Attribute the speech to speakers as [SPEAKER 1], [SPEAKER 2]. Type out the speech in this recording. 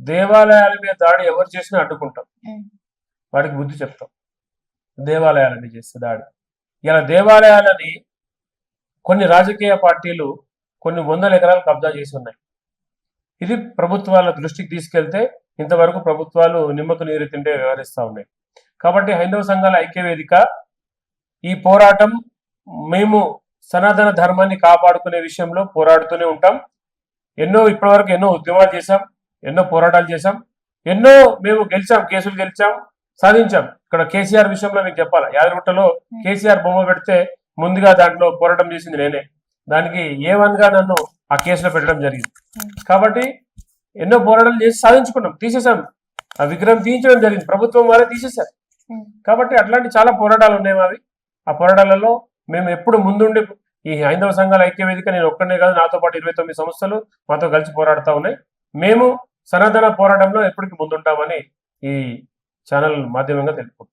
[SPEAKER 1] దేవాలయాల మీద దాడి ఎవరు చేసినా అడ్డుకుంటాం, వాడికి బుద్ధి చెప్తాం. దేవాలయాలని చేస్తే దాడి, ఇలా దేవాలయాలని కొన్ని రాజకీయ పార్టీలు కొన్ని వందల ఎకరాలు కబ్జా చేసి ఉన్నాయి. ఇది ప్రభుత్వాల దృష్టికి తీసుకెళ్తే ఇంతవరకు ప్రభుత్వాలు నిమ్మకు నీరు తింటే వ్యవహరిస్తూ ఉన్నాయి. కాబట్టి హైందవ సంఘాల ఐక్యవేదిక ఈ పోరాటం, మేము సనాతన ధర్మాన్ని కాపాడుకునే విషయంలో పోరాడుతూనే ఉంటాం. ఇప్పటివరకు ఎన్నో ఉద్యమాలు చేశాం, ఎన్నో పోరాటాలు చేశాం, ఎన్నో మేము గెలిచాం, కేసులు గెలిచాం, సాధించాం. ఇక్కడ కేసీఆర్ విషయంలో మీకు చెప్పాలా, యాదగిరిగుట్టలో కేసీఆర్ బొమ్మ పెడితే ముందుగా దాంట్లో పోరాటం చేసింది నేనే. దానికి A1 గా నన్ను ఆ కేసులో పెట్టడం జరిగింది. కాబట్టి ఎన్నో పోరాటాలు చేసి సాధించుకున్నాం, తీసేసాం. ఆ విగ్రహం తీయించడం జరిగింది, ప్రభుత్వం వారే తీసేశారు. కాబట్టి అట్లాంటి చాలా పోరాటాలు ఉన్నాయి మావి. ఆ పోరాటాలలో మేము ఎప్పుడు ముందుండి, ఈ హైందవ సంఘాల ఐక్యవేదిక నేను ఒక్కనే కాదు, నాతో పాటు 29 సంస్థలు మాతో కలిసి పోరాడుతూ ఉన్నాయి. మేము సనాతన పోరాటంలో ఎప్పటికీ ముందుంటామని ఈ ఛానల్ మాధ్యమంగా తెలుపుకుంటాం.